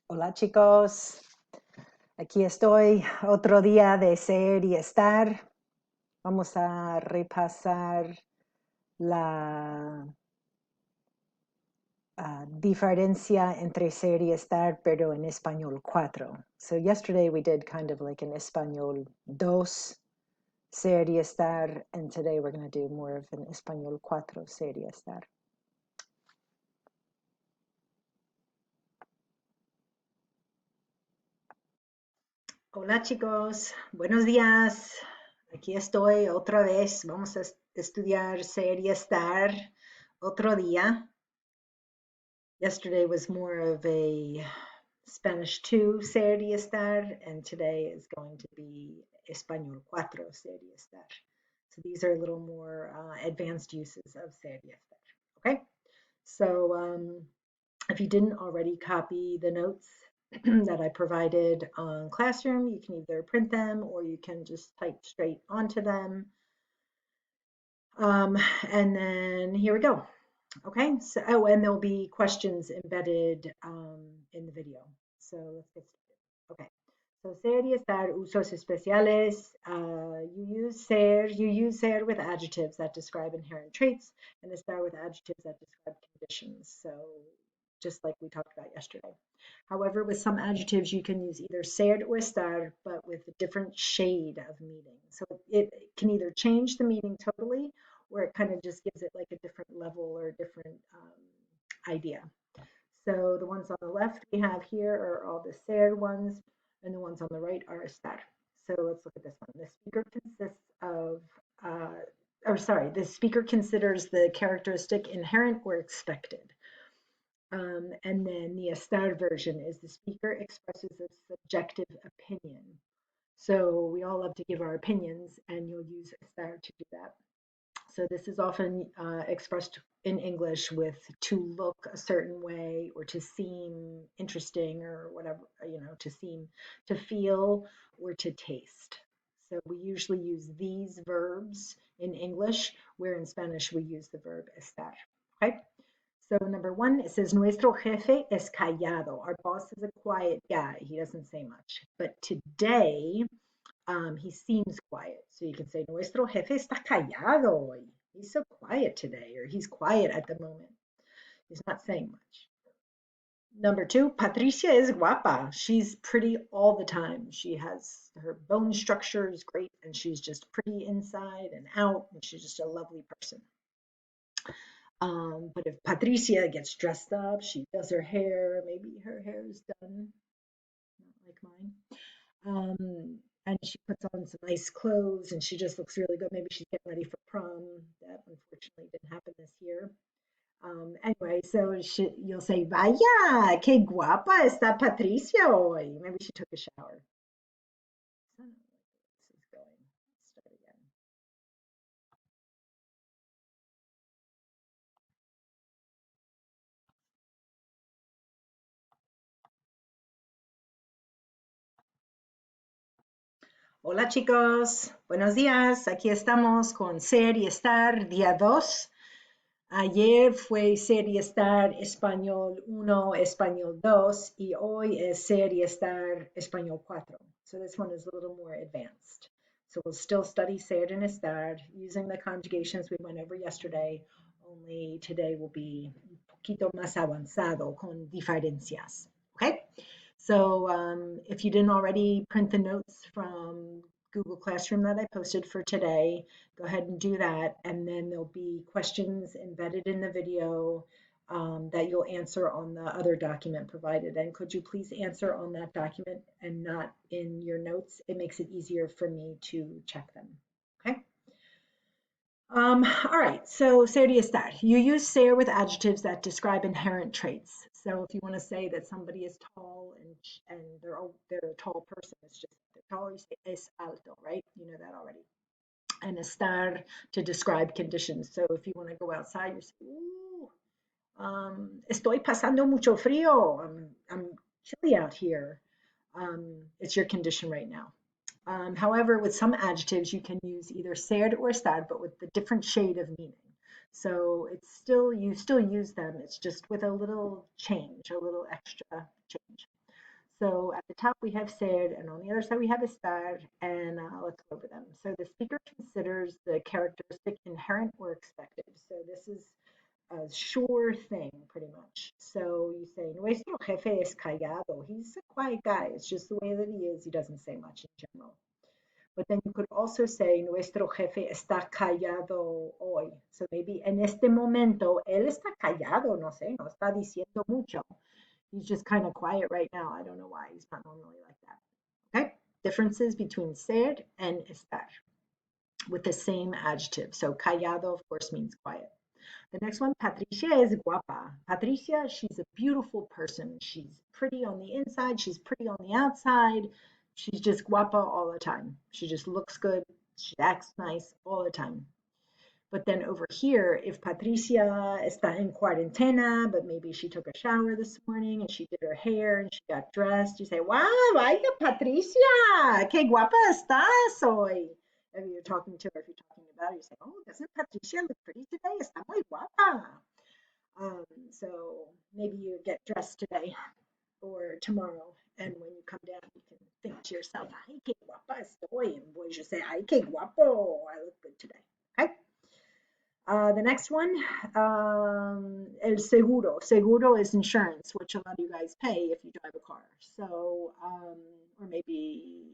Hola chicos, aquí estoy, otro día de ser y estar. Vamos a repasar la diferencia entre ser y estar, pero en español 4. So yesterday we did kind of like an español 2, ser y estar, and today we're going to do more of an español 4, ser y estar. Hola chicos, buenos días. Aquí estoy otra vez. Vamos a estudiar ser y estar otro día. Yesterday was more of a Spanish 2 ser y estar, and today is going to be Español 4 ser y estar. So these are a little more advanced uses of ser y estar. Okay, so if you didn't already copy the notes that I provided on Classroom, you can either print them or you can just type straight onto them. And then here we go. Okay, so, oh, and there'll be questions embedded in the video. So let's get started. Okay, so ser y estar, usos especiales. You use ser with adjectives that describe inherent traits, and estar with adjectives that describe conditions. So just like we talked about yesterday. However, with some adjectives, you can use either ser or estar, but with a different shade of meaning. So it can either change the meaning totally, or it kind of just gives it like a different level or a different idea. So the ones on the left we have here are all the ser ones, and the ones on the right are estar. So let's look at this one. The speaker consists of, the speaker considers the characteristic inherent or expected. And then the estar version is the speaker expresses a subjective opinion. So we all love to give our opinions, and you'll use estar to do that. So this is often expressed in English with to look a certain way or to seem interesting or whatever, to seem, to feel, or to taste. So we usually use these verbs in English, where in Spanish we use the verb estar. Okay. So number one, it says, Nuestro jefe es callado. Our boss is a quiet guy. He doesn't say much. But today, he seems quiet. So you can say, Nuestro jefe está callado hoy. He's so quiet today, or he's quiet at the moment. He's not saying much. Number two, Patricia is guapa. She's pretty all the time. She has her bone structure is great, and she's just pretty inside and out, and she's just a lovely person. But if Patricia gets dressed up, she does her hair, maybe her hair is done, not like mine. And she puts on some nice clothes and she just looks really good. Maybe she's getting ready for prom. That unfortunately didn't happen this year. Anyway, so you'll say, Vaya, qué guapa está Patricia hoy. Maybe she took a shower. I don't know where this is going. Let's start again. Hola chicos, buenos días. Aquí estamos con ser y estar, día 2. Ayer fue ser y estar español 1, español 2, y hoy es ser y estar español 4. So this one is a little more advanced. So we'll still study ser and estar using the conjugations we went over yesterday, only today will be un poquito más avanzado con diferencias. Okay? So if you didn't already print the notes from Google Classroom that I posted for today, go ahead and do that. And then there'll be questions embedded in the video that you'll answer on the other document provided. And could you please answer on that document and not in your notes? It makes it easier for me to check them. Okay. All right, so ser y estar. You use ser with adjectives that describe inherent traits. So if you want to say that somebody is tall and they're a tall person, it's just they're tall, you say es alto, right? You know that already. And estar to describe conditions. So if you want to go outside, you say, ooh, estoy pasando mucho frío. I'm chilly out here. It's your condition right now. However, with some adjectives, you can use either ser or estar, but with the different shade of meaning. So you still use them. It's just with a little change, a little extra change. So at the top we have ser, and on the other side we have estar, and let's go over them. So the speaker considers the characteristic inherent or expected. So this is a sure thing, pretty much. So you say, nuestro jefe es callado. He's a quiet guy. It's just the way that he is. He doesn't say much in general. But then you could also say, nuestro jefe está callado hoy. So maybe en este momento, él está callado, no sé, no está diciendo mucho. He's just kind of quiet right now. I don't know why. He's not normally like that. Okay? Differences between ser and estar with the same adjective. So callado, of course, means quiet. The next one, Patricia is guapa. Patricia, she's a beautiful person. She's pretty on the inside. She's pretty on the outside. She's just guapa all the time. She just looks good. She acts nice all the time. But then over here, if Patricia está en cuarentena, but maybe she took a shower this morning and she did her hair and she got dressed, you say, wow, vaya Patricia, qué guapa estás hoy. If you're talking to her, if you're talking about her, you say, oh, doesn't Patricia look pretty today? Está muy guapa. So maybe you get dressed today or tomorrow, and when you come down, you can think to yourself, ay, qué guapa estoy. And boys, you say, ay, qué guapo, I look good today. Okay. The next one, el seguro. Seguro is insurance, which a lot of you guys pay if you drive a car. So, or maybe,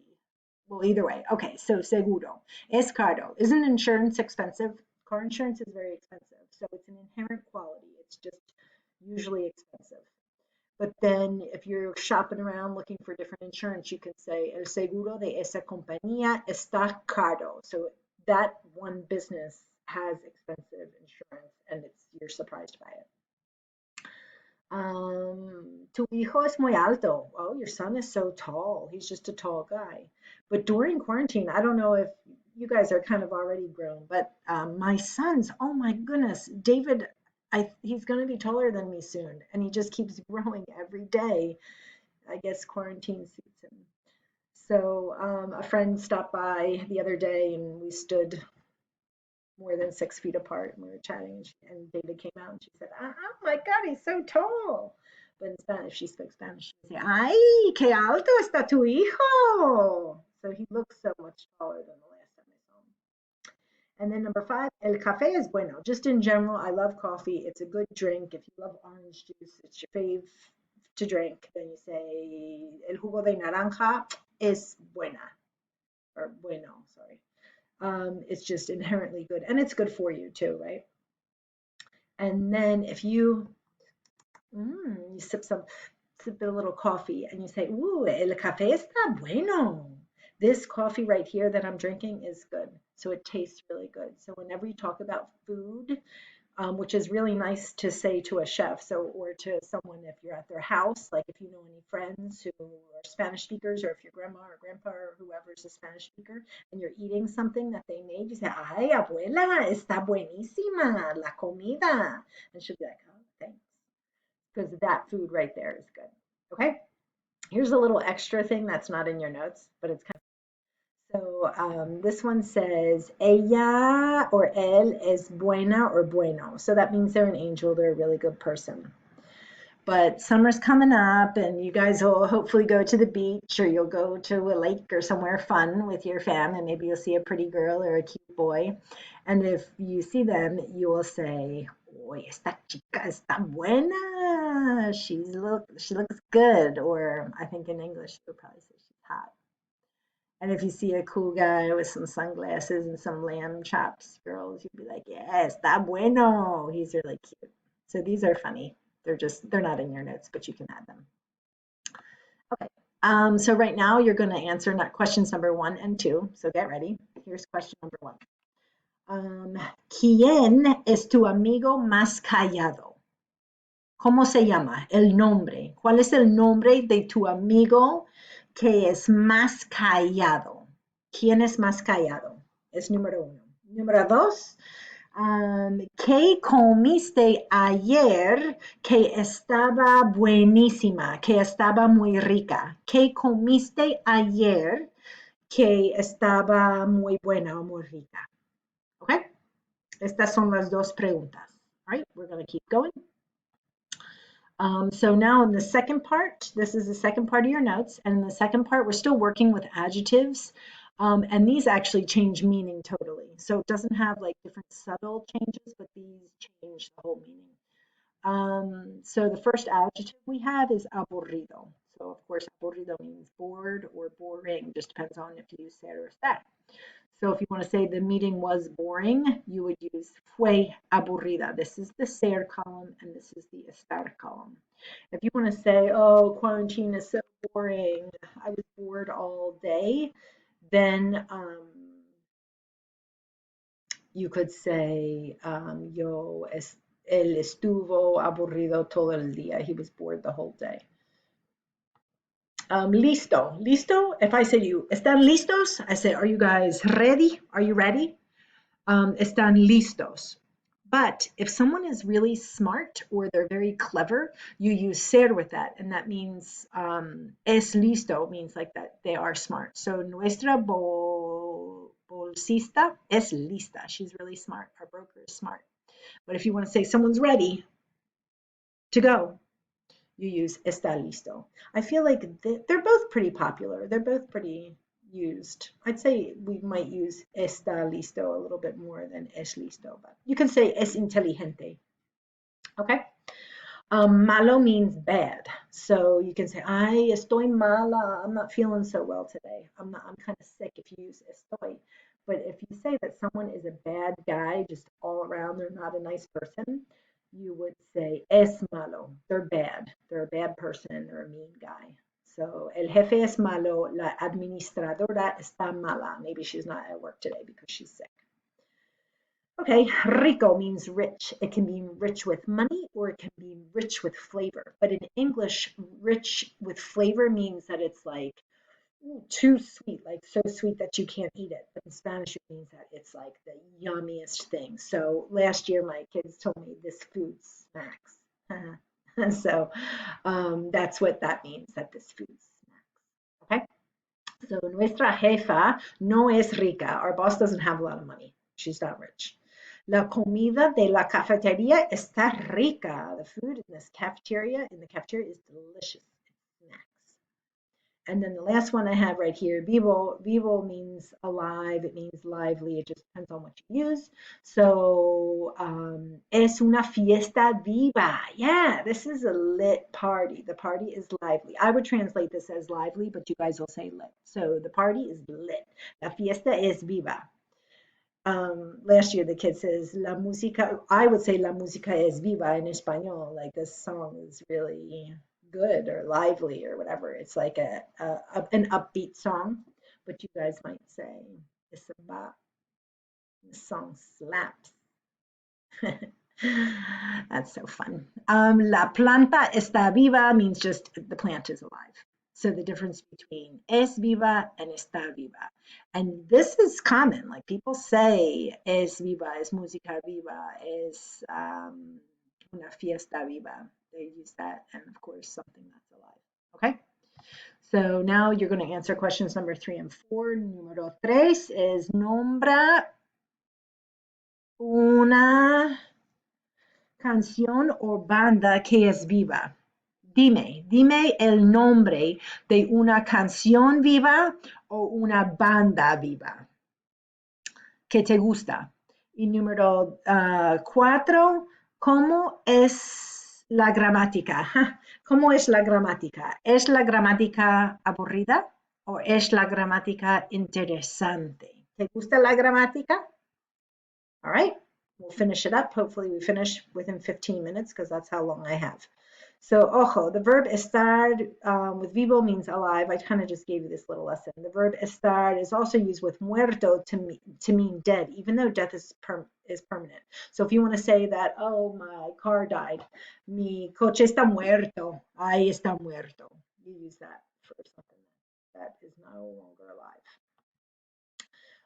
well, either way. Okay, so seguro. Es caro. Isn't insurance expensive? Car insurance is very expensive. So it's an inherent quality. It's just usually expensive. But then if you're shopping around looking for different insurance, you can say, el seguro de esa compañía está caro. So that one business has expensive insurance and you're surprised by it. Tu hijo es muy alto. Oh, your son is so tall. He's just a tall guy. But during quarantine, I don't know if you guys are kind of already grown, but my son's, oh my goodness, David, he's going to be taller than me soon. And he just keeps growing every day. I guess quarantine suits him. So a friend stopped by the other day and we stood more than 6 feet apart and we were chatting and David came out and she said, oh my God, he's so tall. But in Spanish, she spoke Spanish. She would say, ay, qué alto está tu hijo. So he looks so much taller than the last time I saw him. And then number 5, el café es bueno. Just in general, I love coffee. It's a good drink. If you love orange juice, it's your fave to drink. Then you say, el jugo de naranja es buena. Or bueno, sorry. It's just inherently good and it's good for you too, right? And then if you sip a little coffee and you say, ooh, el café está bueno. This coffee right here that I'm drinking is good. So it tastes really good. So whenever you talk about food, which is really nice to say to a chef, so or to someone if you're at their house, like if you know any friends who are Spanish speakers, or if your grandma or grandpa or whoever is a Spanish speaker, and you're eating something that they made, you say, "Ay, abuela, está buenísima la comida," and she'll be like, "Oh, thanks," because that food right there is good. Okay, here's a little extra thing that's not in your notes, but it's kind of so this one says, ella or él es buena or bueno. So that means they're an angel, they're a really good person. But summer's coming up and you guys will hopefully go to the beach or you'll go to a lake or somewhere fun with your fam and maybe you'll see a pretty girl or a cute boy. And if you see them, you will say, Oy, esta chica está buena. She looks good. Or I think in English, you would probably say she's hot. And if you see a cool guy with some sunglasses and some lamb chops, girls, you'd be like, yes, está bueno. He's really cute. So these are funny. They're not in your notes, but you can add them. Okay. So right now you're going to answer questions number 1 and 2. So get ready. Here's question number 1. ¿Quién es tu amigo más callado? ¿Cómo se llama? El nombre. ¿Cuál es el nombre de tu amigo que es más callado? ¿Quién es más callado? Es número 1. Número 2. ¿Qué comiste ayer que estaba buenísima, que estaba muy rica? ¿Qué comiste ayer que estaba muy buena o muy rica? Okay? Estas son las dos preguntas. All right, we're going to keep going. So now in the second part, this is the second part of your notes. And in the second part, we're still working with adjectives. And these actually change meaning totally. So it doesn't have like different subtle changes, but these change the whole meaning. So the first adjective we have is aburrido. So of course, aburrido means bored or boring, just depends on if you use ser or estar. So if you want to say the meeting was boring, you would use fue aburrida. This is the ser column and this is the estar column. If you want to say, oh, quarantine is so boring, I was bored all day, then you could say, él estuvo aburrido todo el día. He was bored the whole day. Listo. Listo. If I say to you, ¿están listos? I say, are you guys ready? Are you ready? Están listos. But if someone is really smart or they're very clever, you use ser with that. And that means es listo means like that they are smart. So nuestra bolsista es lista. She's really smart. Our broker is smart. But if you want to say someone's ready to go, you use está listo. I feel like they're both pretty popular. They're both pretty used. I'd say we might use está listo a little bit more than es listo, but you can say es inteligente. Okay. Malo means bad. So you can say, ay, estoy mala. I'm not feeling so well today. I'm kind of sick if you use estoy. But if you say that someone is a bad guy, just all around, they're not a nice person, you would say es malo. They're bad. They're a bad person. They're a mean guy. So el jefe es malo. La administradora está mala. Maybe she's not at work today because she's sick. Okay, rico means rich. It can be rich with money or it can be rich with flavor. But in English, rich with flavor means that it's like too sweet, like so sweet that you can't eat it. But in Spanish, it means that it's like the yummiest thing. So last year, my kids told me this food smacks. So that's what that means, that this food smacks. Okay. So nuestra jefa no es rica. Our boss doesn't have a lot of money. She's not rich. La comida de la cafetería está rica. The food in this cafeteria, is delicious. It's snacks. And then the last one I have right here, vivo. Vivo means alive. It means lively. It just depends on what you use. So es una fiesta viva. Yeah, this is a lit party. The party is lively. I would translate this as lively, but you guys will say lit. So the party is lit. La fiesta es viva. Last year the kid says la música, I would say la música es viva in español, like this song is really good or lively or whatever. It's like an upbeat song, but you guys might say it's about the song slaps. That's so fun. La planta está viva means just the plant is alive. So the difference between es viva and está viva. And this is common. Like people say es viva, es música viva, es una fiesta viva. They use that and of course something that's alive. Okay. So now you're going to answer questions number 3 and 4. Número 3 is nombra una canción o banda que es viva. Dime el nombre de una canción viva o una banda viva que te gusta. Y número 4, ¿cómo es la gramática? ¿Cómo es la gramática? ¿Es la gramática aburrida o es la gramática interesante? ¿Te gusta la gramática? All right, we'll finish it up. Hopefully we finish within 15 minutes because that's how long I have. So, ojo, the verb estar with vivo means alive. I kind of just gave you this little lesson. The verb estar is also used with muerto to mean dead, even though death is permanent. So if you want to say that, oh, my car died, mi coche está muerto, ahí está muerto. You use that for something that is no longer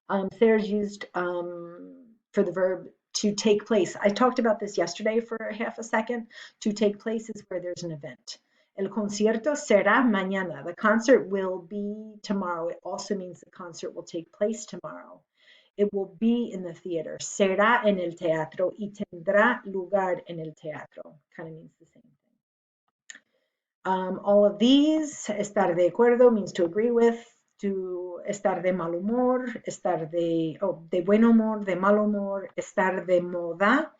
alive. There's used for the verb to take place. I talked about this yesterday for half a second. To take place is where there's an event. El concierto será mañana. The concert will be tomorrow. It also means the concert will take place tomorrow. It will be in the theater. Será en el teatro y tendrá lugar en el teatro. Kind of means the same thing. All of these, estar de acuerdo means to agree with, to estar de mal humor, estar de buen humor, de mal humor, estar de moda,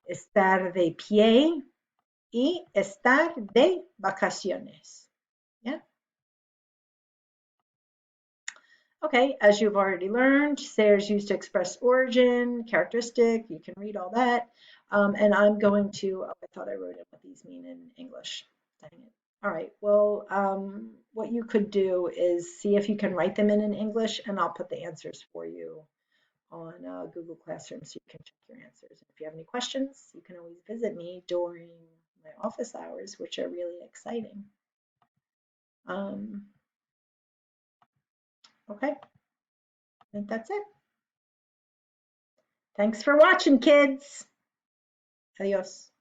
estar de pie y estar de vacaciones. Yeah. Okay, as you've already learned, ser is used to express origin, characteristic, you can read all that. And I'm going to, oh, I thought I wrote in what these mean in English. Dang it. All right, well, what you could do is see if you can write them in English, and I'll put the answers for you on Google Classroom so you can check your answers. If you have any questions, you can always visit me during my office hours, which are really exciting. Okay, I think that's it. Thanks for watching, kids. Adios.